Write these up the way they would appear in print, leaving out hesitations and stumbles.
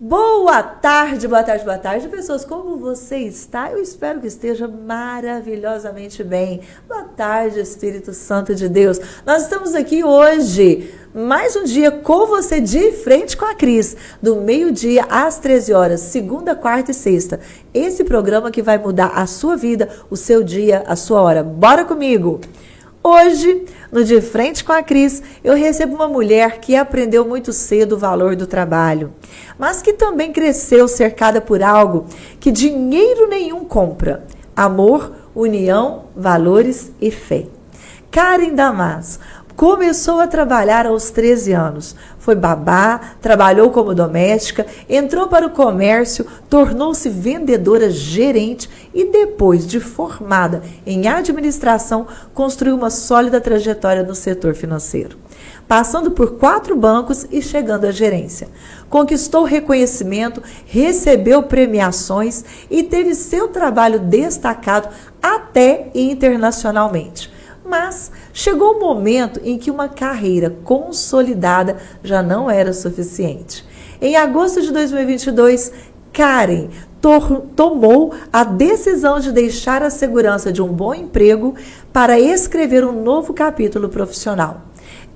Boa tarde, boa tarde, boa tarde, pessoas. Como você está? Eu espero que esteja maravilhosamente bem. Boa tarde, Espírito Santo de Deus. Nós estamos aqui hoje, mais um dia com você de frente com a Cris, do meio-dia às 13 horas, segunda, quarta e sexta. Esse programa que vai mudar a sua vida, o seu dia, a sua hora. Bora comigo! Hoje, no De Frente com a Cris, eu recebo uma mulher que aprendeu muito cedo o valor do trabalho, mas que também cresceu cercada por algo que dinheiro nenhum compra: amor, união, valores e fé. Karen Damaso começou a trabalhar aos 13 anos. Foi babá, trabalhou como doméstica, entrou para o comércio, tornou-se vendedora gerente e depois de formada em administração, construiu uma sólida trajetória no setor financeiro, passando por 4 bancos e chegando à gerência. Conquistou reconhecimento, recebeu premiações e teve seu trabalho destacado até internacionalmente. Mas chegou o momento em que uma carreira consolidada já não era suficiente. Em agosto de 2022, Karen tomou a decisão de deixar a segurança de um bom emprego para escrever um novo capítulo profissional.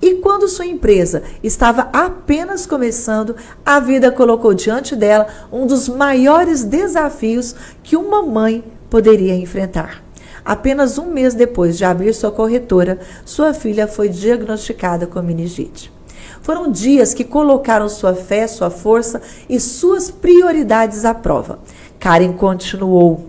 E quando sua empresa estava apenas começando, a vida colocou diante dela um dos maiores desafios que uma mãe poderia enfrentar. Apenas um mês depois de abrir sua corretora, sua filha foi diagnosticada com meningite. Foram dias que colocaram sua fé, sua força e suas prioridades à prova. Karen continuou.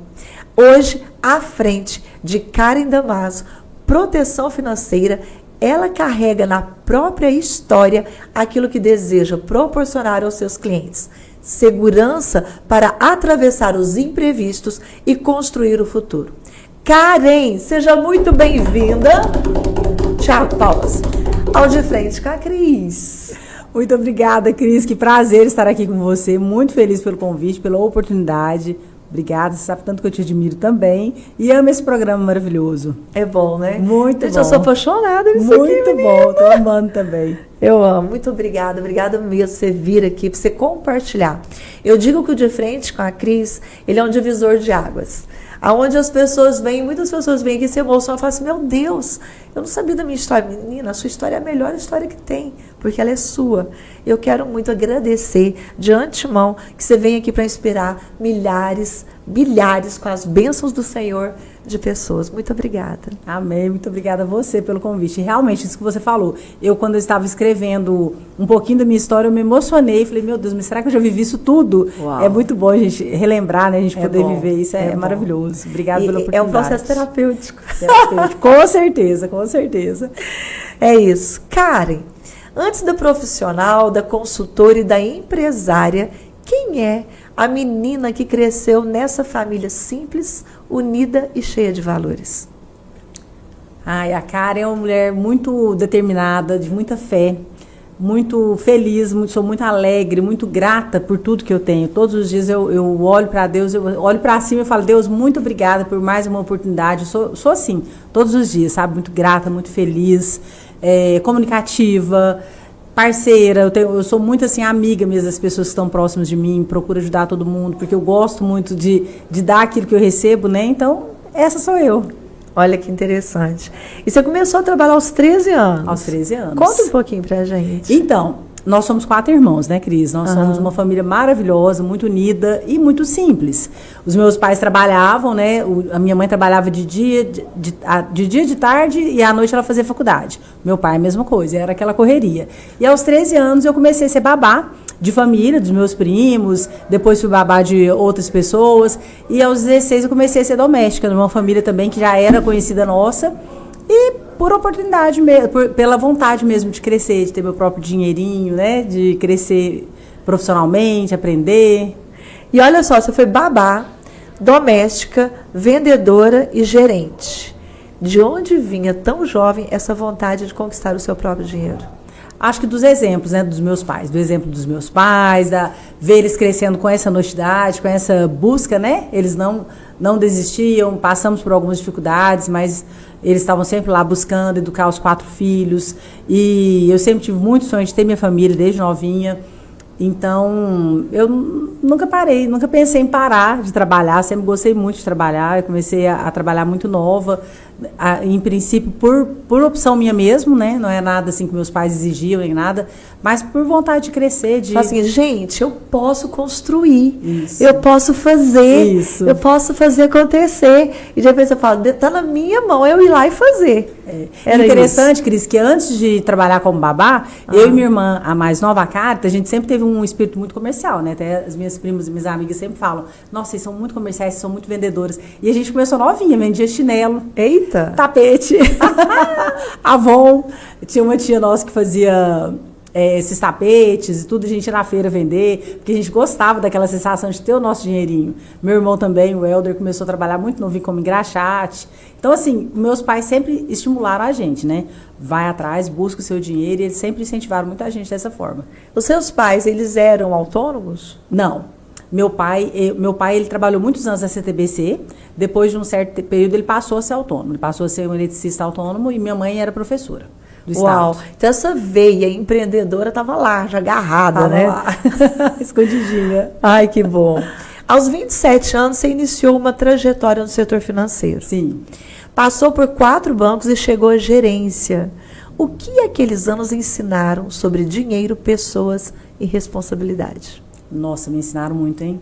Hoje, à frente de Karen Damaso, proteção financeira, ela carrega na própria história aquilo que deseja proporcionar aos seus clientes: segurança para atravessar os imprevistos e construir o futuro. Karen, seja muito bem-vinda. Tchau, palmas. Ao De Frente com a Cris. Muito obrigada, Cris. Que prazer estar aqui com você. Muito feliz pelo convite, pela oportunidade. Obrigada, você sabe tanto que eu te admiro também. E amo esse programa maravilhoso. É bom, né? Muito bom. Eu sou apaixonada nisso aqui, muito bom, tô amando também. Eu amo, muito obrigada mesmo por você vir aqui, por você compartilhar. Eu digo que o De Frente com a Cris, ele é um divisor de águas. Aonde as pessoas vêm, muitas pessoas vêm aqui se emocionam e falam assim: meu Deus, eu não sabia da minha história. Menina, a sua história é a melhor história que tem, porque ela é sua. Eu quero muito agradecer de antemão que você vem aqui para inspirar milhares, bilhares, com as bênçãos do Senhor, de pessoas. Muito obrigada. Amém, muito obrigada a você pelo convite. Realmente, isso que você falou. Quando eu estava escrevendo um pouquinho da minha história, eu me emocionei. Falei, meu Deus, mas será que eu já vivi isso tudo? Uau. É muito bom a gente relembrar, né? A gente poder viver isso. É maravilhoso. Obrigada pela oportunidade. É um processo terapêutico. Com certeza, com certeza. É isso. Karen, antes da profissional, da consultora e da empresária, quem é a menina que cresceu nessa família simples, unida e cheia de valores? A Karen é uma mulher muito determinada, de muita fé, muito feliz, sou muito alegre, muito grata por tudo que eu tenho. Todos os dias eu olho para Deus, eu olho para cima e falo: Deus, muito obrigada por mais uma oportunidade. Sou assim, todos os dias, sabe? Muito grata, muito feliz, comunicativa, parceira. Eu sou muito assim, amiga mesmo das pessoas que estão próximas de mim, procuro ajudar todo mundo, porque eu gosto muito de dar aquilo que eu recebo, né? Então, essa sou eu. Olha que interessante. E você começou a trabalhar aos 13 anos? Aos 13 anos. Conta um pouquinho pra gente. Então, nós somos 4 irmãos, né, Cris? Nós somos uma família maravilhosa, muito unida e muito simples. Os meus pais trabalhavam, né? A minha mãe trabalhava de dia, de tarde, e à noite ela fazia faculdade. Meu pai, a mesma coisa, era aquela correria. E aos 13 anos eu comecei a ser babá de família, dos meus primos, depois fui babá de outras pessoas, e aos 16 eu comecei a ser doméstica, numa família também que já era conhecida nossa, e por oportunidade mesmo, pela vontade mesmo de crescer, de ter meu próprio dinheirinho, né, de crescer profissionalmente, aprender. E olha só, você foi babá, doméstica, vendedora e gerente. De onde vinha tão jovem essa vontade de conquistar o seu próprio dinheiro? Acho que dos exemplos, né, dos meus pais, do exemplo dos meus pais, ver eles crescendo com essa honestidade, com essa busca, né? Eles não desistiam, passamos por algumas dificuldades, mas eles estavam sempre lá buscando educar os 4 filhos. E eu sempre tive muito sonho de ter minha família desde novinha. Então, eu nunca parei, nunca pensei em parar de trabalhar, sempre gostei muito de trabalhar, eu comecei a trabalhar muito nova, em princípio por opção minha mesmo, né? Não é nada assim que meus pais exigiam nem nada, mas por vontade de crescer, de... Assim, gente, eu posso construir, Isso. eu posso fazer, Isso. eu posso fazer acontecer. E de repente eu falo, tá na minha mão eu ir lá e fazer. Era interessante, Cris, que antes de trabalhar como babá, eu e minha irmã, a mais nova, a Carita, a gente sempre teve um espírito muito comercial, né? Até as minhas primas e minhas amigas sempre falam, nossa, vocês são muito comerciais, vocês são muito vendedoras. E a gente começou novinha, vendia chinelo, Eita! tapete, Avon. Tinha uma tia nossa que fazia esses tapetes e tudo, a gente ia na feira vender, porque a gente gostava daquela sensação de ter o nosso dinheirinho. Meu irmão também, o Helder, começou a trabalhar muito novinho como engraxate. Então, assim, meus pais sempre estimularam a gente, né? Vai atrás, busca o seu dinheiro, e eles sempre incentivaram muita gente dessa forma. Os seus pais, eles eram autônomos? Não. Meu pai, ele trabalhou muitos anos na CTBC, depois de um certo período ele passou a ser autônomo, ele passou a ser um eletricista autônomo e minha mãe era professora do Uau! estado. Então essa veia empreendedora estava lá, já agarrada, Tava né? lá. Escondidinha. Ai, que bom. Aos 27 anos, você iniciou uma trajetória no setor financeiro. Sim. Passou por 4 bancos e chegou à gerência. O que aqueles anos ensinaram sobre dinheiro, pessoas e responsabilidade? Nossa, me ensinaram muito, hein?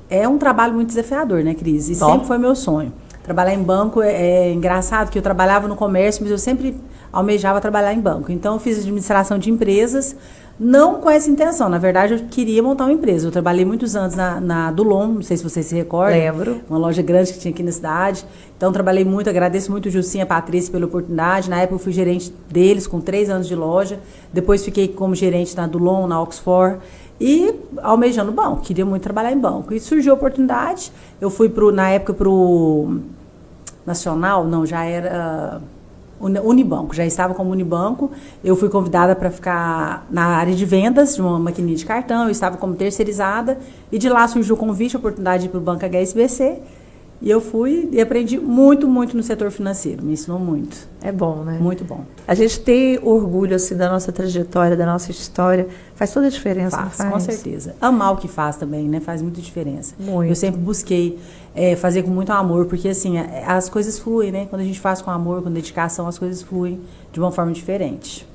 É um trabalho muito desafiador, né, Cris? E sempre foi meu sonho. Trabalhar em banco é engraçado, que eu trabalhava no comércio, mas eu sempre almejava trabalhar em banco. Então, eu fiz administração de empresas, não com essa intenção. Na verdade, eu queria montar uma empresa. Eu trabalhei muitos anos na Dulon, não sei se vocês se recordam. Lembro. Uma loja grande que tinha aqui na cidade. Então, trabalhei muito, agradeço muito o Jussim e a Patrícia pela oportunidade. Na época, eu fui gerente deles, com 3 anos de loja. Depois, fiquei como gerente na Dulon, na Oxford. E almejando banco, queria muito trabalhar em banco. E surgiu a oportunidade, eu fui na época para o Nacional, não, já era Unibanco, já estava como Unibanco. Eu fui convidada para ficar na área de vendas de uma maquininha de cartão, eu estava como terceirizada. E de lá surgiu o convite, a oportunidade de ir para o Banco HSBC. E eu fui e aprendi muito, muito no setor financeiro. Me ensinou muito. É bom, né? Muito bom. A gente ter orgulho assim, da nossa trajetória, da nossa história, faz toda a diferença, não faz? Com certeza. Amar o que faz também, né? Faz muita diferença. Muito. Eu sempre busquei fazer com muito amor, porque assim, as coisas fluem, né? Quando a gente faz com amor, com dedicação, as coisas fluem de uma forma diferente.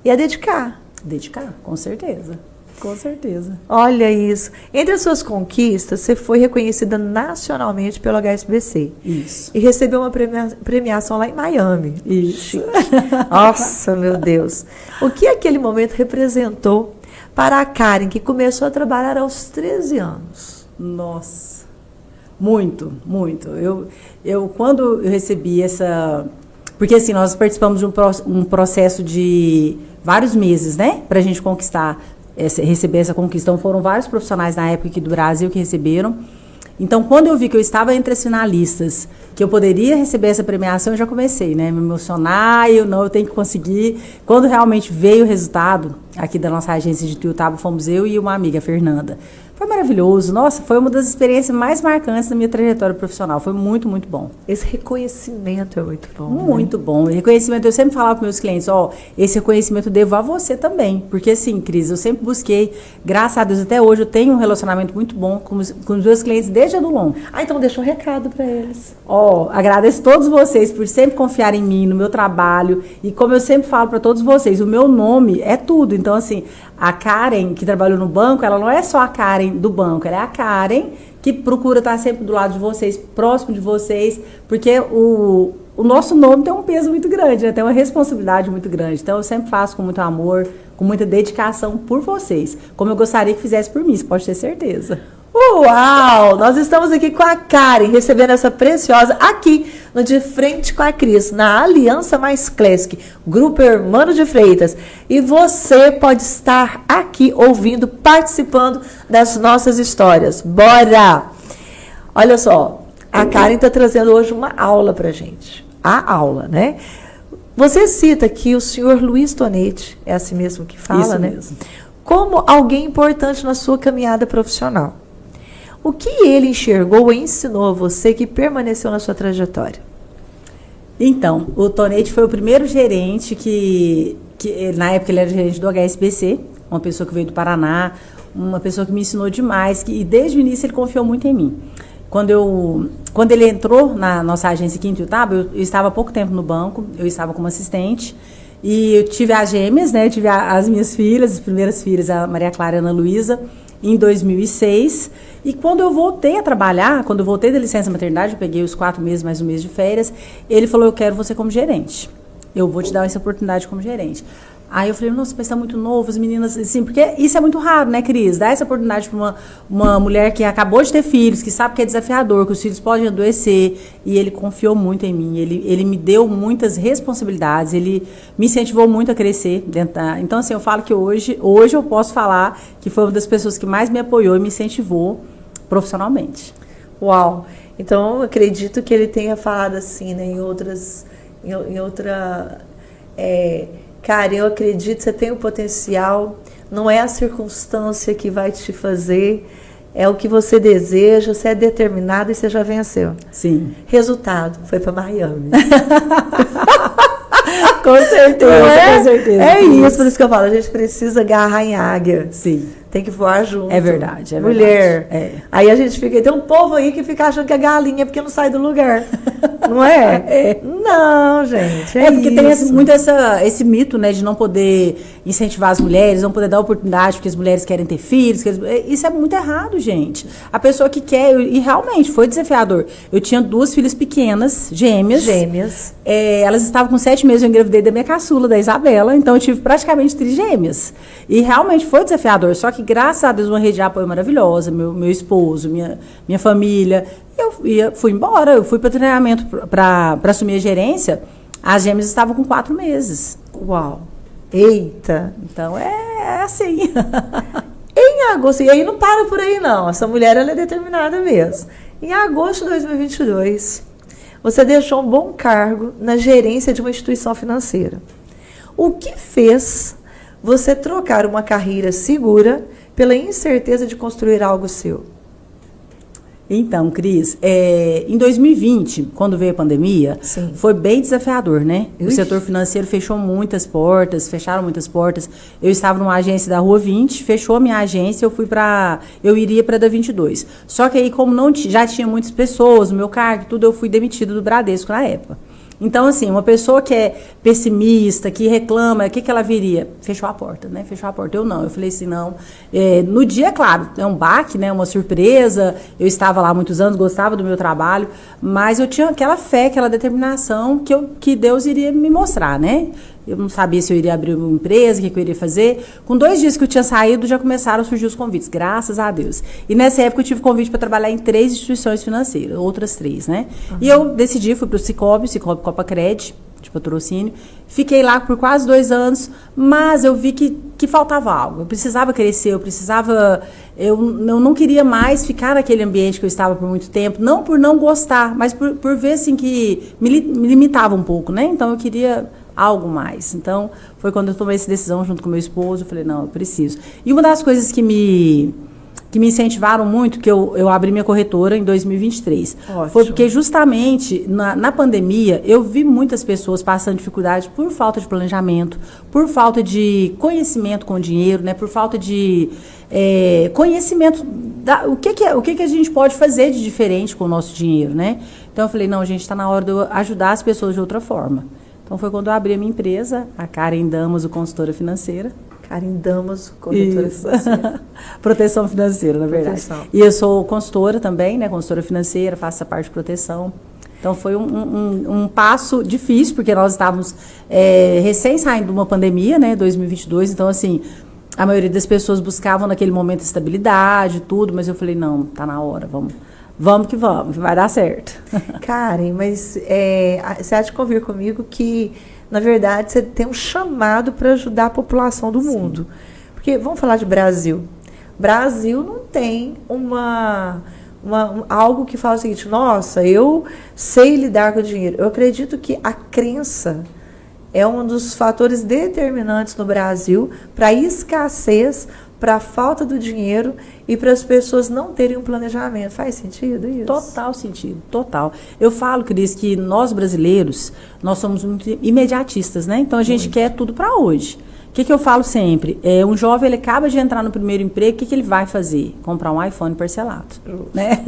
E a dedicar. Dedicar, com certeza. Com certeza. Olha isso. Entre as suas conquistas, você foi reconhecida nacionalmente pelo HSBC. Isso. E recebeu uma premiação lá em Miami. Isso. Nossa, meu Deus. O que aquele momento representou para a Karen, que começou a trabalhar aos 13 anos? Nossa. Muito, muito. Quando eu recebi essa... Porque assim, nós participamos de um processo de vários meses, né? Para a gente conquistar... receber essa conquista. Então, foram vários profissionais na época aqui do Brasil que receberam. Então, quando eu vi que eu estava entre as finalistas, que eu poderia receber essa premiação, eu já comecei, né? Me emocionar, eu tenho que conseguir. Quando realmente veio o resultado, aqui da nossa agência de Tuiutaba, fomos eu e uma amiga, a Fernanda. Foi maravilhoso. Nossa, foi uma das experiências mais marcantes da minha trajetória profissional. Foi muito, muito bom. Esse reconhecimento é muito bom. Muito bom. Reconhecimento, eu sempre falava para meus clientes, esse reconhecimento eu devo a você também. Porque assim, Cris, eu sempre busquei, graças a Deus, até hoje eu tenho um relacionamento muito bom com os meus clientes desde a Dulon. Então deixa um recado para eles. Agradeço todos vocês por sempre confiar em mim, no meu trabalho. E como eu sempre falo para todos vocês, o meu nome é tudo. Então, assim, a Karen, que trabalhou no banco, ela não é só a Karen do banco, ela é a Karen que procura estar sempre do lado de vocês, próximo de vocês, porque o nosso nome tem um peso muito grande, né? Tem uma responsabilidade muito grande. Então, eu sempre faço com muito amor, com muita dedicação por vocês, como eu gostaria que fizesse por mim, você pode ter certeza. Uau! Nós estamos aqui com a Karen, recebendo essa preciosa aqui no De Frente com a Cris, na Aliança Mais Classic, Grupo Hermano de Freitas. E você pode estar aqui ouvindo, participando das nossas histórias. Bora! Olha só, a Karen está trazendo hoje uma aula pra gente. A aula, né? Você cita que o senhor Luiz Tonetti, é assim mesmo que fala, isso né? Mesmo. Como alguém importante na sua caminhada profissional. O que ele enxergou e ensinou a você que permaneceu na sua trajetória? Então, o Tonetti foi o primeiro gerente que na época ele era gerente do HSBC, uma pessoa que veio do Paraná. uma pessoa que me ensinou demais, e desde o início ele confiou muito em mim. Quando ele entrou na nossa agência aqui em Ituiutaba, eu estava há pouco tempo no banco, eu estava como assistente, e eu tive as gêmeas, né? Eu tive as minhas filhas, as primeiras filhas, a Maria Clara e a Ana Luísa, em 2006. E quando eu voltei a trabalhar, quando eu voltei da licença maternidade, eu peguei os 4 meses, mais um mês de férias, ele falou, eu quero você como gerente. Eu vou te dar essa oportunidade como gerente. Aí eu falei, nossa, mas tá muito novo, as meninas, assim, porque isso é muito raro, né, Cris? Dar essa oportunidade para uma mulher que acabou de ter filhos, que sabe que é desafiador, que os filhos podem adoecer, e ele confiou muito em mim, ele me deu muitas responsabilidades, ele me incentivou muito a crescer Então, assim, eu falo que hoje eu posso falar que foi uma das pessoas que mais me apoiou e me incentivou profissionalmente. Uau! Então, eu acredito que ele tenha falado assim, né, cara, eu acredito que você tem o potencial, não é a circunstância que vai te fazer, é o que você deseja, você é determinado e você já venceu. Sim. Resultado, foi para Miami. Com certeza, com certeza. É isso, por isso que eu falo, a gente precisa agarrar em águia. Sim. Tem que voar junto. É verdade, Mulher. Verdade. É. Aí a gente fica... Tem um povo aí que fica achando que é galinha porque não sai do lugar. Não é? É. Não, gente. É porque isso. tem muito esse mito, né, de não poder incentivar as mulheres, não poder dar oportunidade porque as mulheres querem ter filhos. Isso é muito errado, gente. A pessoa que quer... E realmente foi desafiador. Eu tinha 2 filhas pequenas, gêmeas. Elas estavam com 7 meses, eu engravidei da minha caçula, da Isabela. Então eu tive praticamente trigêmeas. E realmente foi desafiador. Só que graças a Deus, uma rede de apoio maravilhosa, meu esposo, minha família. Fui embora, eu fui para treinamento para assumir a gerência. As gêmeas estavam com 4 meses. Uau! Eita! Então é assim. Em agosto, e aí não para por aí não, essa mulher ela é determinada mesmo. Em agosto de 2022, você deixou um bom cargo na gerência de uma instituição financeira. O que fez você trocar uma carreira segura pela incerteza de construir algo seu? Então, Cris, em 2020, quando veio a pandemia, Sim. Foi bem desafiador, né? Ixi. O setor financeiro fecharam muitas portas. Eu estava numa agência da Rua 20, fechou a minha agência, eu iria para da 22. Só que aí, como já tinha muitas pessoas no meu cargo, tudo, eu fui demitida do Bradesco na época. Então, assim, uma pessoa que é pessimista, que reclama, o que ela viria? Fechou a porta, né? Fechou a porta. Eu não. Eu falei assim, não. No dia, claro, é um baque, né? Uma surpresa. Eu estava lá há muitos anos, gostava do meu trabalho, mas eu tinha aquela fé, aquela determinação que Deus iria me mostrar, né? Eu não sabia se eu iria abrir uma empresa, o que eu iria fazer. Com 2 dias que eu tinha saído, já começaram a surgir os convites, graças a Deus. E nessa época eu tive convite para trabalhar em 3 instituições financeiras, outras 3, né? Uhum. E eu decidi, fui para o Cicobi Copacred, de patrocínio. Fiquei lá por quase 2 anos, mas eu vi que faltava algo. Eu precisava crescer, eu não queria mais ficar naquele ambiente que eu estava por muito tempo, não por não gostar, mas por ver assim que me limitava um pouco, né? Então eu queria algo mais. Então, foi quando eu tomei essa decisão junto com meu esposo, eu falei, não, eu preciso. E uma das coisas que me incentivaram muito, que eu abri minha corretora em 2023. Ótimo. Foi porque justamente na pandemia, eu vi muitas pessoas passando dificuldade por falta de planejamento, por falta de conhecimento com o dinheiro, né, por falta de conhecimento o que a gente pode fazer de diferente com o nosso dinheiro, né? Então, eu falei, não, gente, está na hora de eu ajudar as pessoas de outra forma. Então, foi quando eu abri a minha empresa, a Karen Damaso Consultora Financeira. Karen Damaso, corretora financeira. Proteção financeira, na verdade. E eu sou consultora também, né? Consultora financeira, faço essa parte de proteção. Então, foi um passo difícil, porque nós estávamos recém saindo de uma pandemia, né? 2022. Então, assim, a maioria das pessoas buscavam naquele momento estabilidade, tudo. Mas eu falei, não, tá na hora, vamos que vai dar certo. Karen, mas você há de convir comigo que, na verdade, você tem um chamado para ajudar a população do mundo. Porque, vamos falar de Brasil. Brasil não tem algo que fala o seguinte, nossa, eu sei lidar com o dinheiro. Eu acredito que a crença é um dos fatores determinantes no Brasil para a escassez, para a falta do dinheiro e para as pessoas não terem um planejamento. Faz sentido isso? Total sentido, total. Eu falo, Cris, que nós brasileiros, nós somos muito imediatistas, né? Então a gente quer tudo para hoje. que eu falo sempre? Um jovem, ele acaba de entrar no primeiro emprego, o que ele vai fazer? Comprar um iPhone parcelado, né?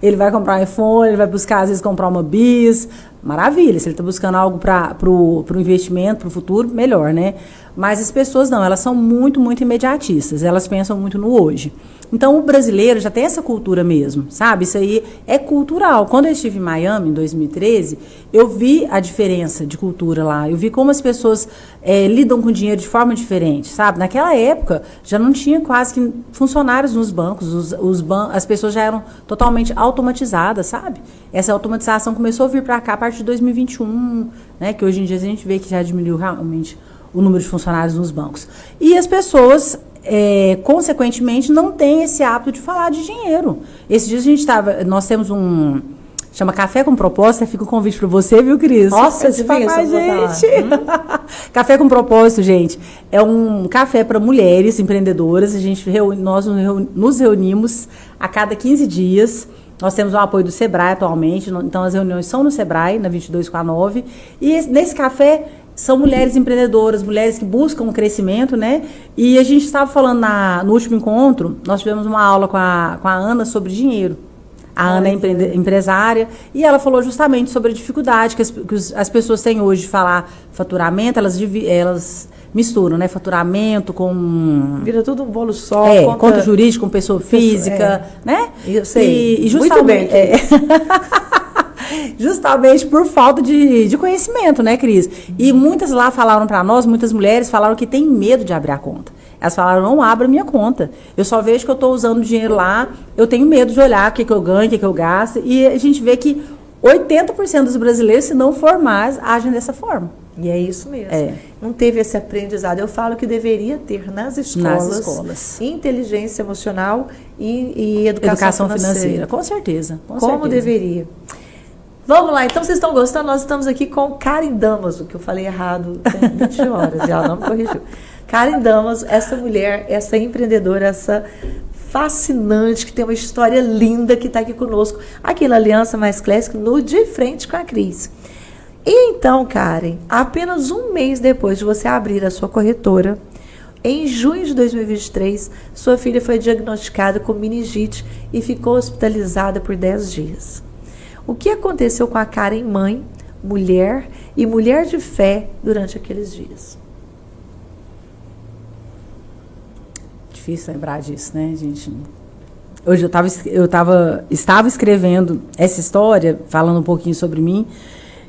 Ele vai comprar um iPhone, ele vai buscar, às vezes, comprar uma bis. Maravilha, se ele está buscando algo para o investimento, para o futuro, melhor, né? Mas as pessoas não, elas são muito, muito imediatistas, elas pensam muito no hoje. Então, o brasileiro já tem essa cultura mesmo, sabe? Isso aí é cultural. Quando eu estive em Miami, em 2013, eu vi a diferença de cultura lá. Eu vi como as pessoas lidam com dinheiro de forma diferente, sabe? Naquela época, já não tinha quase que funcionários nos bancos. As pessoas já eram totalmente automatizadas, sabe? Essa automatização começou a vir para cá a partir de 2021, né? Que hoje em dia a gente vê que já diminuiu realmente o número de funcionários nos bancos. E as pessoas... consequentemente, não tem esse hábito de falar de dinheiro. Esses dias nós temos chama Café com Propósito, fica o convite para você, viu, Cris? Nossa, gente! Café com Propósito, gente, é um café para mulheres empreendedoras. Nós nos reunimos a cada 15 dias. Nós temos o apoio do Sebrae atualmente, então as reuniões são no Sebrae, na 22 com a 9. E nesse café são mulheres empreendedoras, mulheres que buscam um crescimento, né? E a gente estava falando no último encontro, nós tivemos uma aula com a Ana sobre dinheiro. A Ana é empresária e ela falou justamente sobre a dificuldade que as pessoas têm hoje de falar faturamento, elas misturam, né? Faturamento com... Vira tudo um bolo só. Conta jurídico com pessoa física, né? Eu sei. E justamente... Muito bem. Justamente por falta de conhecimento, né, Cris? E muitas lá falaram para nós, muitas mulheres falaram que tem medo de abrir a conta. Elas falaram, não abra minha conta. Eu só vejo que eu estou usando dinheiro lá, eu tenho medo de olhar o que eu ganho, o que eu gasto. E a gente vê que 80% dos brasileiros, se não for mais, agem dessa forma. E é isso mesmo. Não teve esse aprendizado. Eu falo que deveria ter nas escolas. Inteligência emocional e educação financeira. Com certeza. Como deveria. Vamos lá, então vocês estão gostando? Nós estamos aqui com Karen Damaso, que eu falei errado tem 20 horas, e ela não me corrigiu. Karen Damaso, essa mulher, essa empreendedora, essa fascinante, que tem uma história linda, que está aqui conosco, aqui na Aliança Mais Classic, no De Frente com a Cris. E então, Karen, apenas um mês depois de você abrir a sua corretora, em junho de 2023, sua filha foi diagnosticada com meningite e ficou hospitalizada por 10 dias. O que aconteceu com a Karen mãe, mulher e mulher de fé durante aqueles dias? Difícil lembrar disso, né, gente? Hoje estava escrevendo essa história, falando um pouquinho sobre mim,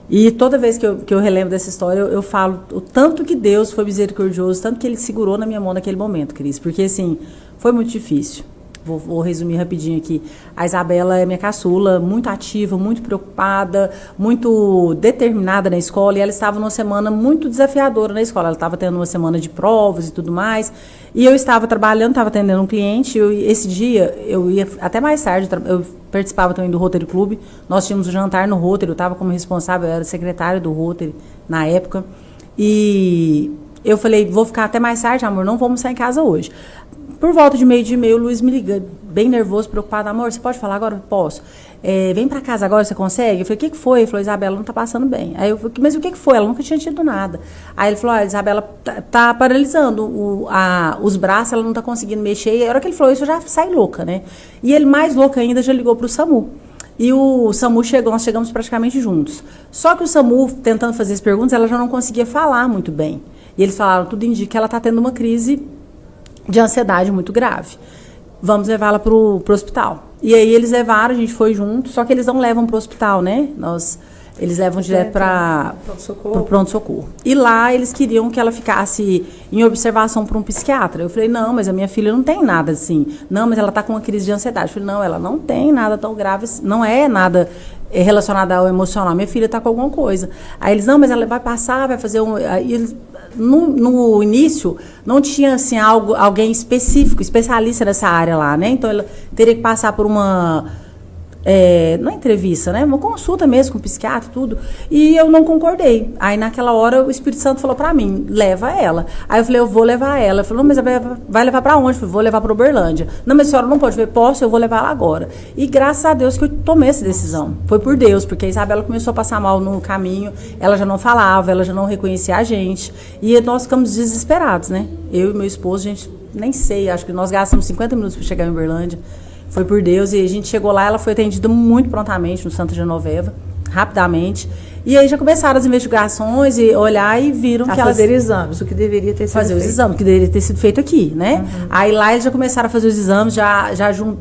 e toda vez que eu relembro dessa história, eu falo o tanto que Deus foi misericordioso, tanto que Ele segurou na minha mão naquele momento, Cris, porque assim, foi muito difícil. Vou resumir rapidinho aqui. A Isabela é minha caçula, muito ativa, muito preocupada, muito determinada na escola, e ela estava numa semana muito desafiadora na escola. Ela estava tendo uma semana de provas e tudo mais, e eu estava trabalhando, estava atendendo um cliente, esse dia eu ia até mais tarde, eu participava também do Rotary Club, nós tínhamos um jantar no Rotary, eu estava como responsável, eu era secretária do Rotary na época, e eu falei, vou ficar até mais tarde, amor, não vamos sair em casa hoje. Por volta de meio-dia, o Luiz me liga, bem nervoso, preocupado. Amor, você pode falar agora? Posso. Vem pra casa agora, você consegue? Eu falei, o que foi? Ele falou, Isabela, não tá passando bem. Aí eu falei, mas o que foi? Ela nunca tinha tido nada. Aí ele falou, Isabela tá paralisando os braços, ela não tá conseguindo mexer. E a hora que ele falou isso, eu já saí louca, né? E ele, mais louco ainda, já ligou pro SAMU. E o SAMU chegou, nós chegamos praticamente juntos. Só que o SAMU, tentando fazer as perguntas, ela já não conseguia falar muito bem. E eles falaram, tudo indica que ela tá tendo uma crise de ansiedade muito grave. Vamos levá-la pro hospital. E aí eles levaram, a gente foi junto, só que eles não levam pro hospital, né? Eles levam direto para o pronto-socorro. E lá eles queriam que ela ficasse em observação por um psiquiatra. Eu falei, não, mas a minha filha não tem nada assim. Não, mas ela está com uma crise de ansiedade. Eu falei, não, ela não tem nada tão grave, não é nada relacionado ao emocional. Minha filha está com alguma coisa. Aí eles, não, mas ela vai passar, vai fazer um... Aí eles, no início, não tinha assim, alguém específico, especialista nessa área lá, né? Então ela teria que passar por uma não é entrevista, né? Uma consulta mesmo com o psiquiatra e tudo. E eu não concordei. Aí naquela hora o Espírito Santo falou pra mim, leva ela. Aí eu falei, eu vou levar ela. Ela falou, não, mas vai levar pra onde? Eu falei, vou levar pra Uberlândia. Não, mas a senhora não pode. Eu falei, posso, eu vou levar ela agora. E graças a Deus que eu tomei essa decisão. Foi por Deus, porque a Isabela começou a passar mal no caminho, ela já não falava, ela já não reconhecia a gente. E nós ficamos desesperados, né? Eu e meu esposo, a gente, nem sei, acho que nós gastamos 50 minutos para chegar em Uberlândia. Foi por Deus, e a gente chegou lá, ela foi atendida muito prontamente no Santa Genoveva, rapidamente. E aí já começaram as investigações e olhar e viram que fazer exames, o que deveria ter sido fazer feito. os exames, que deveria ter sido feito aqui, né? Aí lá eles já começaram a fazer os exames,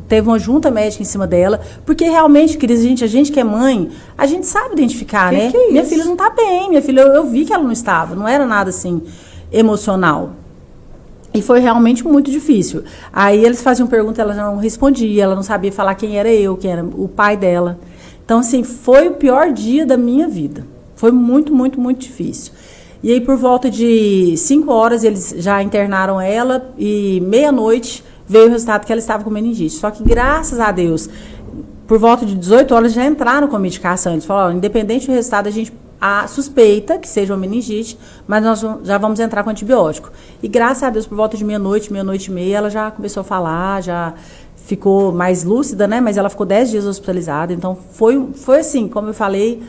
teve uma junta médica em cima dela, porque realmente, querida, a gente que é mãe, a gente sabe identificar, né? Que é minha isso? filha não tá bem, minha filha, eu vi que ela não estava, não era nada assim emocional. E foi realmente muito difícil. Aí eles faziam pergunta, ela já não respondia, ela não sabia falar quem era eu, quem era o pai dela. Então, assim, foi o pior dia da minha vida. Foi muito, muito, muito difícil. E aí, por volta de 5 horas, eles já internaram ela e meia-noite veio o resultado que ela estava com meningite. Só que, graças a Deus, por volta de 18 horas já entraram com a medicação. Eles falaram, independente do resultado, a gente suspeita que seja uma meningite, mas nós já vamos entrar com antibiótico. E graças a Deus, por volta de meia-noite, meia-noite e meia, ela já começou a falar, já ficou mais lúcida, né? Mas ela ficou 10 dias hospitalizada. Então, foi assim, como eu falei,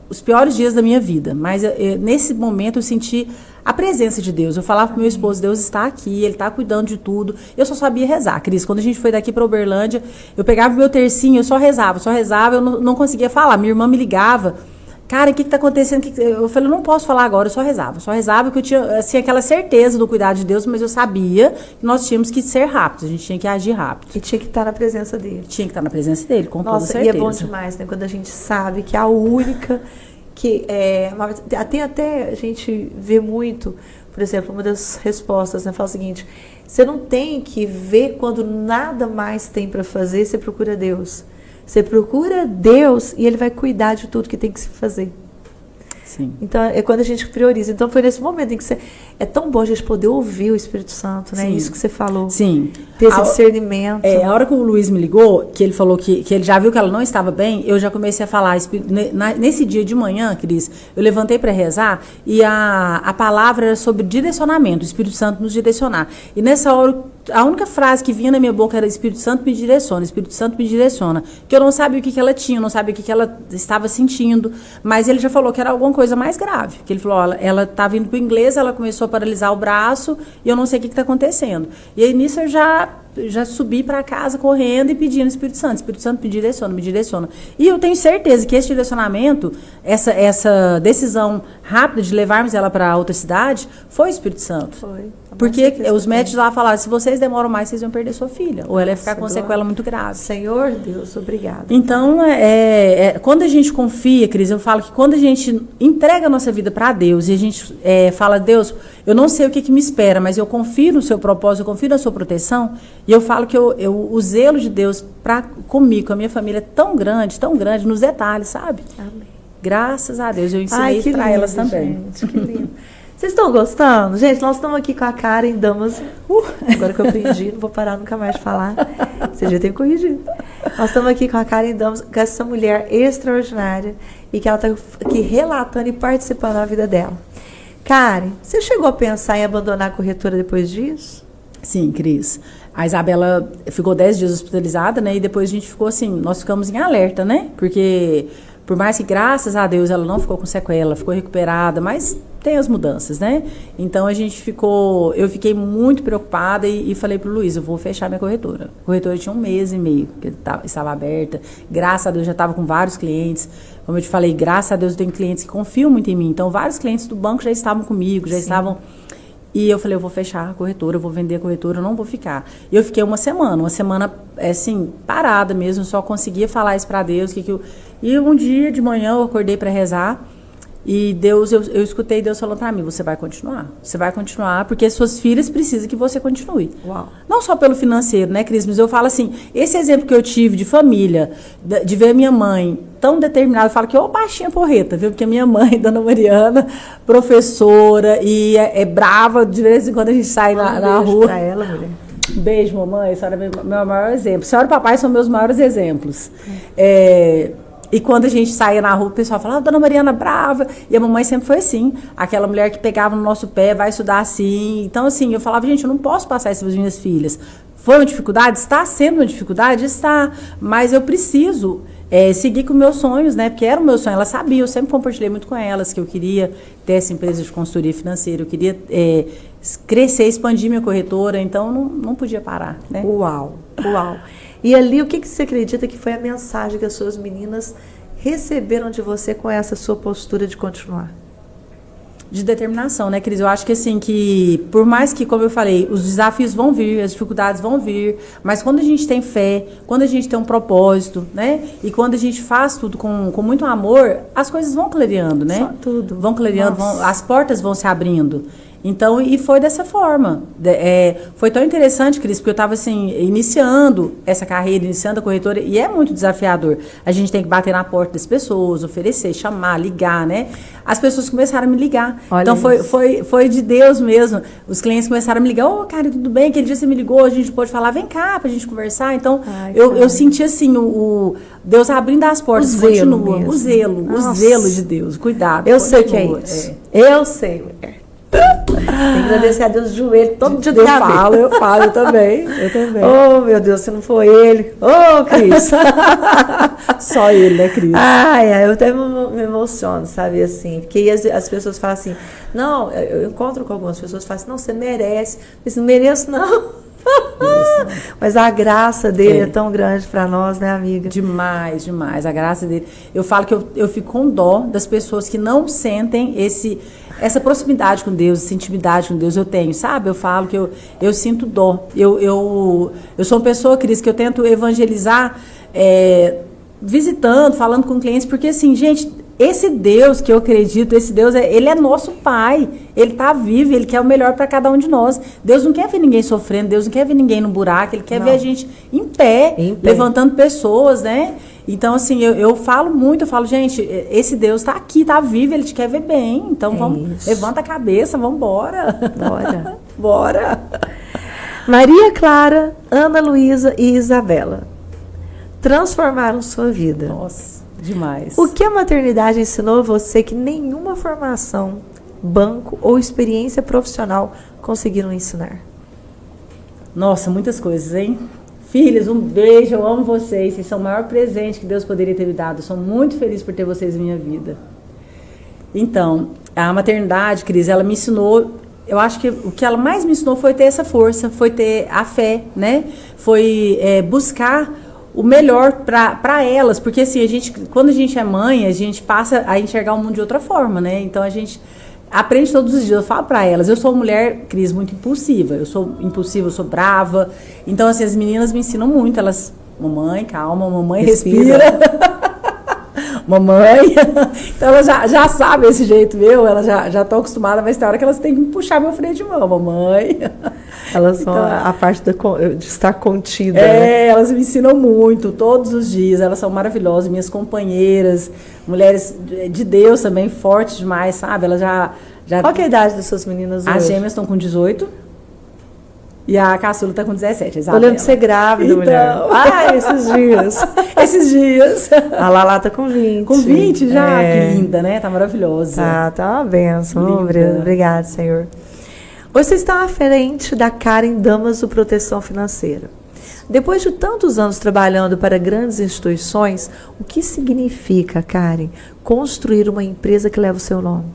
os piores dias da minha vida. Mas nesse momento eu senti a presença de Deus. Eu falava pro meu esposo, Deus está aqui, Ele está cuidando de tudo. Eu só sabia rezar, Cris. Quando a gente foi daqui para Uberlândia, eu pegava o meu tercinho, eu só rezava, eu não conseguia falar. Minha irmã me ligava, cara, o que está acontecendo? Eu falei, eu não posso falar agora, eu só rezava porque eu tinha assim, aquela certeza do cuidado de Deus, mas eu sabia que nós tínhamos que ser rápidos, a gente tinha que agir rápido. E tinha que estar na presença dele. Tinha que estar na presença dele, com toda Nossa, certeza. e é bom demais, né? Quando a gente sabe que a única que até a gente vê muito, por exemplo, uma das respostas, né, fala o seguinte: você não tem que ver quando nada mais tem para fazer, você procura Deus. Você procura Deus e Ele vai cuidar de tudo que tem que se fazer. Sim. Então, é quando a gente prioriza. Então, foi nesse momento em que é tão bom a gente poder ouvir o Espírito Santo, né? Sim. Isso que você falou. Sim. Ter esse discernimento. A hora que o Luiz me ligou, que ele falou que ele já viu que ela não estava bem, eu já comecei a falar. Nesse dia de manhã, Cris, eu levantei para rezar e a palavra era sobre direcionamento, o Espírito Santo nos direcionar. E nessa hora, a única frase que vinha na minha boca era Espírito Santo me direciona, Espírito Santo me direciona. Que eu não sabia o que ela tinha, não sabia o que ela estava sentindo, mas ele já falou que era alguma coisa mais grave. Que ele falou, ó, ela estava indo para o inglês, ela começou a paralisar o braço e eu não sei o que está acontecendo. E aí nisso eu já subi para casa correndo e pedindo Espírito Santo me direciona, me direciona. E eu tenho certeza que esse direcionamento, essa decisão rápida de levarmos ela para outra cidade, foi o Espírito Santo. Foi. Porque os médicos lá falaram, se vocês demoram mais, vocês vão perder sua filha. Ou ela ia ficar com sequela muito grave. Senhor Deus, obrigada. Então, quando a gente confia, Cris, eu falo que quando a gente entrega a nossa vida para Deus e a gente fala, Deus, eu não sei o que me espera, mas eu confio no seu propósito, eu confio na sua proteção, e eu falo que o zelo de Deus comigo, com a minha família, é tão grande, nos detalhes, sabe? Amém. Graças a Deus, eu ensinei isso para elas também. Gente, que lindo. Vocês estão gostando? Gente, nós estamos aqui com a Karen Damas. Agora que eu aprendi, não vou parar nunca mais de falar. Você já tem corrigido. Nós estamos aqui com a Karen Damas, com essa mulher extraordinária e que ela está aqui relatando e participando da vida dela. Karen, você chegou a pensar em abandonar a corretora depois disso? Sim, Cris. A Isabela ficou 10 dias hospitalizada, né? E depois a gente ficou assim, nós ficamos em alerta, né? Porque por mais que, graças a Deus, ela não ficou com sequela, ficou recuperada, mas tem as mudanças, né? Então eu fiquei muito preocupada e falei pro Luiz, eu vou fechar minha corretora. A corretora tinha 1 mês e meio que estava aberta. Graças a Deus, já estava com vários clientes. Como eu te falei, graças a Deus eu tenho clientes que confiam muito em mim. Então, vários clientes do banco já estavam comigo, já estavam. E eu falei, eu vou fechar a corretora, eu vou vender a corretora, eu não vou ficar. E eu fiquei uma semana assim, parada mesmo, só conseguia falar isso para Deus. E um dia de manhã eu acordei para rezar e Deus, eu escutei Deus falando para mim, você vai continuar, porque suas filhas precisam que você continue. Uau. Não só pelo financeiro, né, Cris, mas eu falo assim, esse exemplo que eu tive de família, de ver a minha mãe tão determinada, eu falo que baixinha porreta, viu? Porque a minha mãe, Dona Mariana, professora, e é brava, de vez em quando a gente sai na rua. Pra ela, mulher. Beijo, mamãe. A senhora é meu maior exemplo. A senhora e o papai são meus maiores exemplos. E quando a gente saía na rua, o pessoal falava, Dona Mariana brava. E a mamãe sempre foi assim. Aquela mulher que pegava no nosso pé, vai estudar assim. Então, assim, eu falava, gente, eu não posso passar isso para as minhas filhas. Foi uma dificuldade? Está sendo uma dificuldade? Está. Mas eu preciso seguir com meus sonhos, né? Porque era o meu sonho. Elas sabiam, eu sempre compartilhei muito com elas que eu queria ter essa empresa de consultoria financeira. Eu queria crescer, expandir minha corretora. Então, não podia parar, né? Uau, uau. E ali, o que você acredita que foi a mensagem que as suas meninas receberam de você com essa sua postura de continuar? De determinação, né, Cris? Eu acho que assim, que por mais que, como eu falei, os desafios vão vir, as dificuldades vão vir, mas quando a gente tem fé, quando a gente tem um propósito, né, e quando a gente faz tudo com muito amor, as coisas vão clareando, né? Só tudo. Vão clareando, as portas vão se abrindo. Então, e foi dessa forma. Foi tão interessante, Cris, porque eu estava assim, iniciando essa carreira, iniciando a corretora, e é muito desafiador. A gente tem que bater na porta das pessoas, oferecer, chamar, ligar, né? As pessoas começaram a me ligar. Olha, então, foi de Deus mesmo. Os clientes começaram a me ligar, Karen, tudo bem? Aquele dia você me ligou, a gente pode falar, vem cá pra gente conversar. Então, eu senti assim, o Deus abrindo as portas, continua. O zelo de Deus, cuidado. Eu sei que é isso. Eu sei, mulher. Tem que agradecer a Deus de joelho todo dia eu falo também. Oh, meu Deus, se não for ele. Oh, Cris. Só ele, né, Cris? Eu até me emociono, sabe, assim. Porque as pessoas falam assim, não, eu encontro com algumas pessoas que falam assim, não, você merece. Eu não mereço, não. Mas a graça dele é tão grande para nós, né, amiga? Demais, demais. A graça dele. Eu falo que eu fico com dó das pessoas que não sentem essa proximidade com Deus, essa intimidade com Deus. Eu tenho, sabe? Eu falo que eu sinto dó. Eu sou uma pessoa, Cris, que eu tento evangelizar visitando, falando com clientes, porque assim, gente, esse Deus que eu acredito, esse Deus, ele é nosso Pai. Ele está vivo, ele quer o melhor para cada um de nós. Deus não quer ver ninguém sofrendo, Deus não quer ver ninguém no buraco, ele quer ver a gente em pé, levantando pessoas, né? Então, assim, eu falo muito, eu falo, gente, esse Deus está aqui, está vivo, ele te quer ver bem. Então, levanta a cabeça, vamos embora. Bora. Maria Clara, Ana Luísa e Isabela transformaram sua vida. Nossa, demais. O que a maternidade ensinou a você que nenhuma formação, banco ou experiência profissional conseguiram ensinar? Nossa, muitas coisas, hein? Filhas, um beijo, eu amo vocês. Vocês são o maior presente que Deus poderia ter me dado. Eu sou muito feliz por ter vocês em minha vida. Então, a maternidade, Cris, ela me ensinou... Eu acho que o que ela mais me ensinou foi ter essa força, foi ter a fé, né? Foi buscar o melhor para elas. Porque, assim, quando a gente é mãe, a gente passa a enxergar o mundo de outra forma, né? Então, a gente... aprende todos os dias, eu falo pra elas, eu sou uma mulher, Cris, muito impulsiva, eu sou brava, então assim, as meninas me ensinam muito, elas, mamãe, calma, mamãe, respira. Mamãe, então elas já sabem esse jeito meu, elas já estão acostumadas, mas tem hora que elas têm que puxar meu freio de mão, mamãe. Elas são então, a parte de estar contida. Né? Elas me ensinam muito, todos os dias, elas são maravilhosas, minhas companheiras, mulheres de Deus também, fortes demais, sabe? Elas já... Qual que é a idade das suas meninas hoje? As gêmeas estão com 18 e a caçula está com 17, Eu lembro de ser grávida, mulher. Esses dias. A Lala tá com 20. Com 20 já? Que linda, né? Tá maravilhosa. Tá uma benção. Obrigada, Senhor. Hoje você está à frente da Karen Damaso Proteção Financeira. Depois de tantos anos trabalhando para grandes instituições, o que significa, Karen, construir uma empresa que leva o seu nome?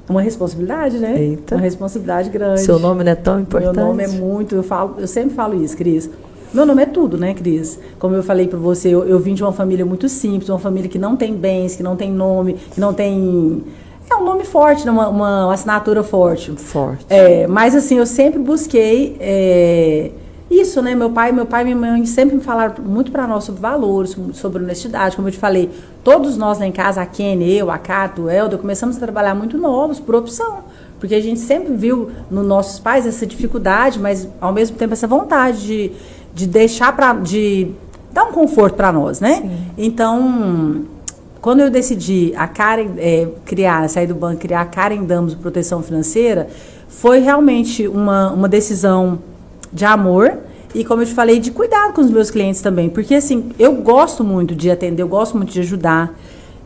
Uma responsabilidade, né? Eita. Uma responsabilidade grande. Seu nome não é tão importante? Meu nome é muito, eu sempre falo isso, Cris. Meu nome é tudo, né, Cris? Como eu falei para você, eu vim de uma família muito simples, uma família que não tem bens, que não tem nome, que não tem... É um nome forte, né? uma assinatura forte. Mas assim, eu sempre busquei isso, né? Meu pai e minha mãe sempre me falaram muito para nós sobre valores, sobre honestidade. Como eu te falei, todos nós lá em casa, a Kenny, eu, a Cato, o Helder, começamos a trabalhar muito novos, por opção. Porque a gente sempre viu nos nossos pais essa dificuldade, mas ao mesmo tempo essa vontade de deixar de dar um conforto para nós, né? Sim. Então... Quando eu decidi sair do banco, criar a Karen Damaso Proteção Financeira, foi realmente uma decisão de amor e, como eu te falei, de cuidado com os meus clientes também. Porque, assim, eu gosto muito de atender, eu gosto muito de ajudar.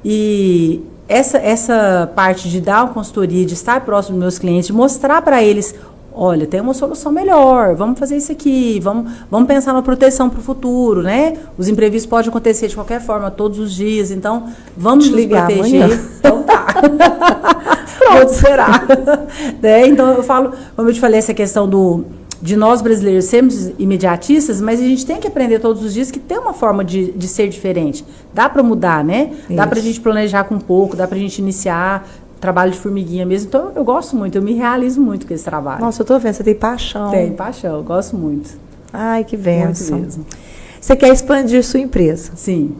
E essa parte de dar uma consultoria, de estar próximo dos meus clientes, de mostrar para eles, olha, tem uma solução melhor, vamos fazer isso aqui, vamos pensar na proteção para o futuro, né? Os imprevistos podem acontecer de qualquer forma, todos os dias, então vamos nos proteger. Amanhã. Então tá. Pronto, será. Né? Então eu falo, como eu te falei, essa questão de nós brasileiros sermos imediatistas, mas a gente tem que aprender todos os dias que tem uma forma de ser diferente. Dá para mudar, né? Isso. Dá para a gente planejar com pouco, dá para a gente iniciar trabalho de formiguinha mesmo. Então, eu gosto muito, eu me realizo muito com esse trabalho. Nossa, eu tô vendo, você tem paixão. Tem paixão, eu gosto muito. Ai, que bênção. Muito mesmo. Você quer expandir sua empresa. Sim.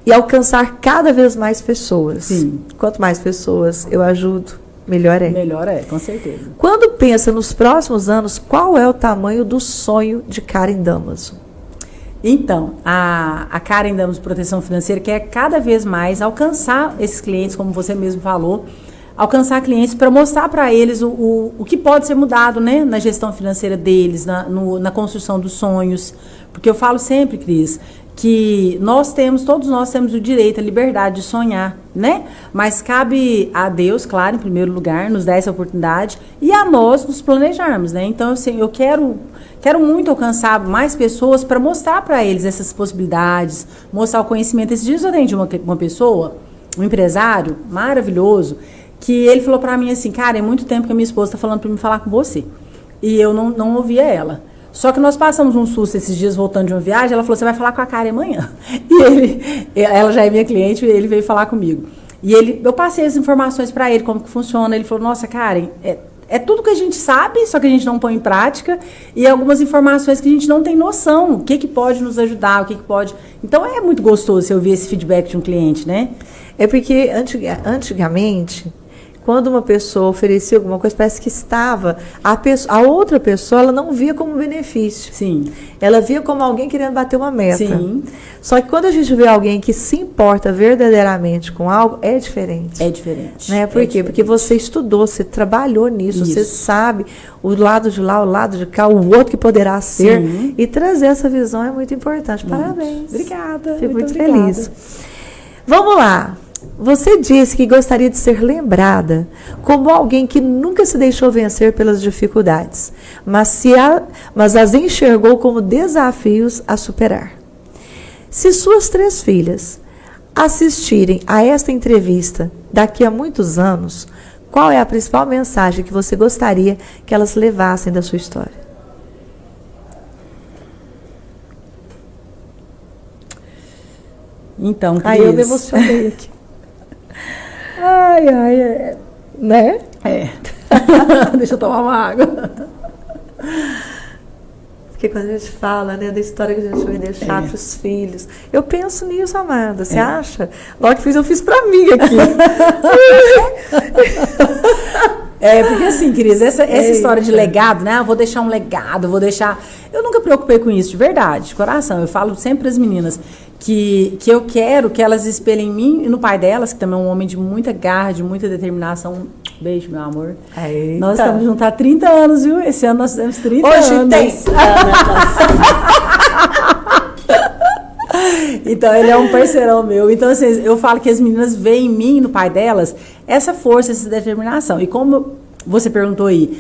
E alcançar cada vez mais pessoas. Sim. Quanto mais pessoas eu ajudo, melhor é. Melhor é, com certeza. Quando pensa nos próximos anos, qual é o tamanho do sonho de Karen Damaso? Então, a Karen Damaso Proteção Financeira quer cada vez mais alcançar esses clientes, como você mesmo falou, alcançar clientes para mostrar para eles o que pode ser mudado, né, na gestão financeira deles, na construção dos sonhos. Porque eu falo sempre, Cris, que todos nós temos o direito, a liberdade de sonhar, né? Mas cabe a Deus, claro, em primeiro lugar, nos dar essa oportunidade e a nós nos planejarmos, né? Então, assim, eu quero muito alcançar mais pessoas para mostrar para eles essas possibilidades, mostrar o conhecimento. Esses dias eu atendi uma pessoa, um empresário maravilhoso, que ele falou para mim assim, cara, é muito tempo que a minha esposa está falando para me falar com você. E eu não ouvia ela. Só que nós passamos um susto esses dias voltando de uma viagem, ela falou, você vai falar com a Karen amanhã. E ela já é minha cliente, ele veio falar comigo. E eu passei as informações para ele, como que funciona. Ele falou, nossa, Karen, é tudo que a gente sabe, só que a gente não põe em prática, e algumas informações que a gente não tem noção, o que pode nos ajudar, o que pode... Então, é muito gostoso você ouvir esse feedback de um cliente, né? É porque, antigamente, quando uma pessoa oferecia alguma coisa, parece que a outra pessoa, ela não via como benefício. Sim. Ela via como alguém querendo bater uma meta. Sim. Só que quando a gente vê alguém que se importa verdadeiramente com algo, é diferente. É diferente. Né? Por quê? Porque você estudou, você trabalhou nisso, você sabe o lado de lá, o lado de cá, o outro que poderá ser. Sim. E trazer essa visão é muito importante. Muito. Parabéns. Obrigada. Fico muito feliz. Vamos lá. Você disse que gostaria de ser lembrada como alguém que nunca se deixou vencer pelas dificuldades, mas as enxergou como desafios a superar. Se suas 3 filhas assistirem a esta entrevista daqui a muitos anos, qual é a principal mensagem que você gostaria que elas levassem da sua história? Então, Cris... Aí eu me emocionei aqui. Né? É. Deixa eu tomar uma água. Porque quando a gente fala, né, da história que a gente vai deixar para os filhos, eu penso nisso, Amanda. Você acha? Logo que eu fiz para mim aqui. Porque assim, Cris, essa história de legado, né? Eu vou deixar um legado, eu nunca me preocupei com isso, de verdade, de coração. Eu falo sempre para as meninas que eu quero que elas espelhem em mim e no pai delas, que também é um homem de muita garra, de muita determinação. Beijo, meu amor. Eita. Nós estamos juntos há 30 anos, viu? Esse ano nós temos 30 Hoje anos. Tem. Então, ele é um parceirão meu. Então, assim, eu falo que as meninas veem em mim e no pai delas essa força, essa determinação. E como você perguntou aí,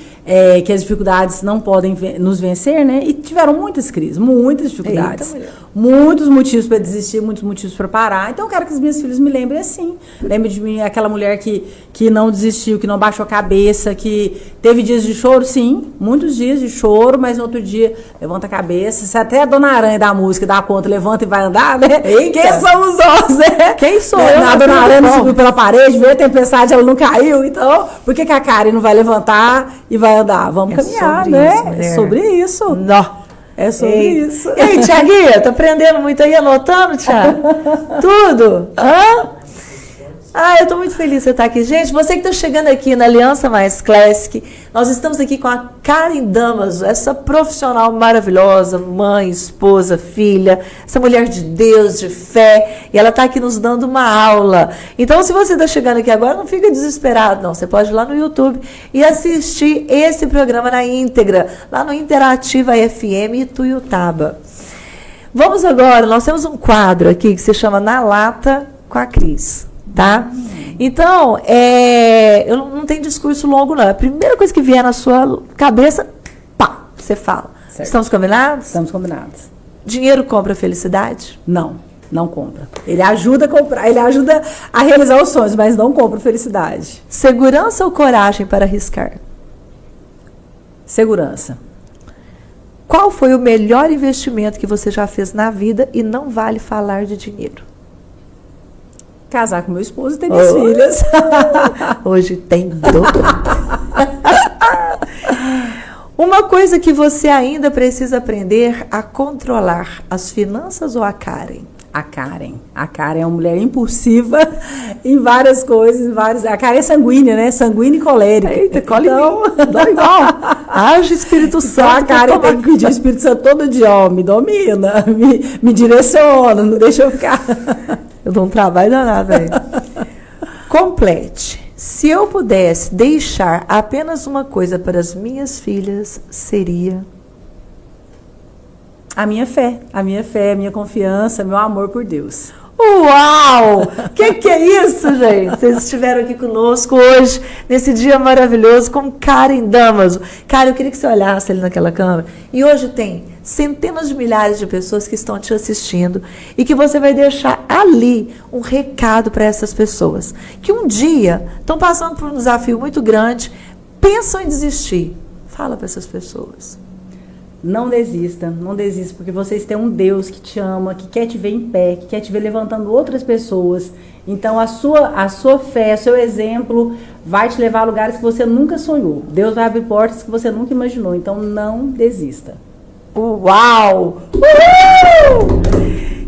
que as dificuldades não podem nos vencer, né? E tiveram muitas crises, muitas dificuldades. Muitos motivos para desistir, muitos motivos para parar. Então, eu quero que os meus filhos me lembrem assim. Lembre de mim, aquela mulher que não desistiu, que não baixou a cabeça, que teve dias de choro, sim, muitos dias de choro, mas no outro dia levanta a cabeça. Se até a Dona Aranha da música dá conta, levanta e vai andar, né? Eita. Quem somos nós, né? Quem sou eu? A Dona Aranha não subiu pela parede, veio a tempestade, ela não caiu. Então, por que a Karen não vai levantar e vai andar? Vamos caminhar, né? É sobre isso. Não. É sobre isso. E aí, Thiaguinha, tá aprendendo muito aí, anotando, Thiago? Tudo? Hã? Eu estou muito feliz de você estar aqui. Gente, você que está chegando aqui na Aliança Mais Classic, nós estamos aqui com a Karen Damaso, essa profissional maravilhosa, mãe, esposa, filha, essa mulher de Deus, de fé, e ela está aqui nos dando uma aula. Então, se você está chegando aqui agora, não fica desesperado, não. Você pode ir lá no YouTube e assistir esse programa na íntegra, lá no Interativa FM Ituiutaba. Vamos agora, nós temos um quadro aqui que se chama Na Lata com a Cris. Tá? Então, eu não tenho discurso longo, não. A primeira coisa que vier na sua cabeça, pá, você fala. Certo. Estamos combinados? Estamos combinados. Dinheiro compra felicidade? Não compra. Ele ajuda a comprar, ele ajuda a realizar os sonhos, mas não compra felicidade. Segurança ou coragem para arriscar? Segurança. Qual foi o melhor investimento que você já fez na vida e não vale falar de dinheiro? Casar com meu esposo e ter minhas filhas. Hoje tem tudo. Uma coisa que você ainda precisa aprender a controlar, as finanças ou a Karen? A Karen. A Karen é uma mulher impulsiva em várias coisas. A Karen é sanguínea, né? Sanguínea e colérica. Eita, cola então, dói igual. Haja Espírito Santo. A Karen tem que pedir o Espírito Santo todo dia. Me domina, me direciona, não deixa eu ficar... Eu dou um trabalho danado, velho. Complete. Se eu pudesse deixar apenas uma coisa para as minhas filhas, seria... A minha fé, a minha confiança, meu amor por Deus. Uau! Que é isso, gente? Vocês estiveram aqui conosco hoje, nesse dia maravilhoso, com Karen Damaso. Cara, eu queria que você olhasse ali naquela câmera. E hoje tem centenas de milhares de pessoas que estão te assistindo e que você vai deixar ali um recado para essas pessoas. Que um dia estão passando por um desafio muito grande, pensam em desistir. Fala para essas pessoas. Não desista, porque vocês têm um Deus que te ama, que quer te ver em pé, que quer te ver levantando outras pessoas. Então, a sua fé, o seu exemplo vai te levar a lugares que você nunca sonhou. Deus vai abrir portas que você nunca imaginou. Então, não desista. Uau! Uhul!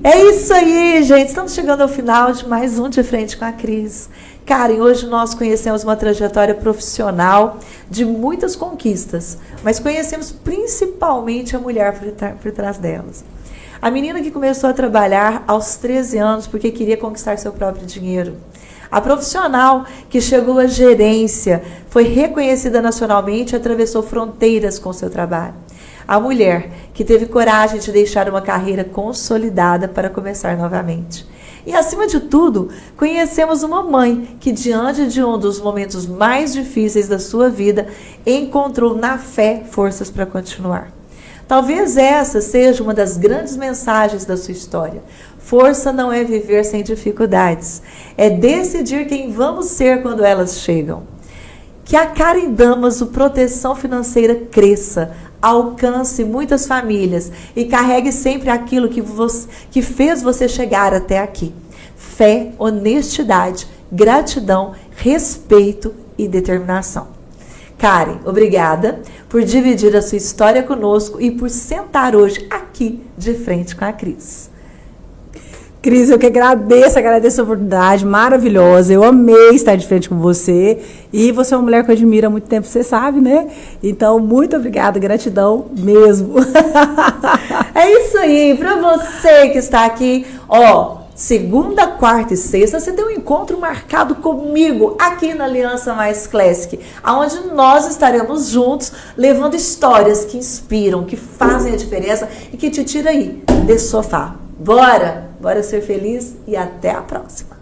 É isso aí, gente. Estamos chegando ao final de mais um De Frente com a Cris. Karen, hoje nós conhecemos uma trajetória profissional de muitas conquistas, mas conhecemos principalmente a mulher por trás delas. A menina que começou a trabalhar aos 13 anos porque queria conquistar seu próprio dinheiro. A profissional que chegou à gerência, foi reconhecida nacionalmente e atravessou fronteiras com seu trabalho. A mulher que teve coragem de deixar uma carreira consolidada para começar novamente. E, acima de tudo, conhecemos uma mãe que, diante de um dos momentos mais difíceis da sua vida, encontrou na fé forças para continuar. Talvez essa seja uma das grandes mensagens da sua história. Força não é viver sem dificuldades, é decidir quem vamos ser quando elas chegam. Que a Karen Damaso Proteção Financeira cresça, alcance muitas famílias e carregue sempre aquilo que fez você chegar até aqui. Fé, honestidade, gratidão, respeito e determinação. Karen, obrigada por dividir a sua história conosco e por sentar hoje aqui de frente com a Cris. Cris, eu que agradeço a oportunidade maravilhosa, eu amei estar de frente com você, e você é uma mulher que eu admiro há muito tempo, você sabe, né? Então, muito obrigada, gratidão mesmo. É isso aí, para você que está aqui, segunda, quarta e sexta, você tem um encontro marcado comigo aqui na Aliança Mais Classic, onde nós estaremos juntos levando histórias que inspiram, que fazem a diferença e que te tiram aí desse sofá. Bora ser feliz e até a próxima.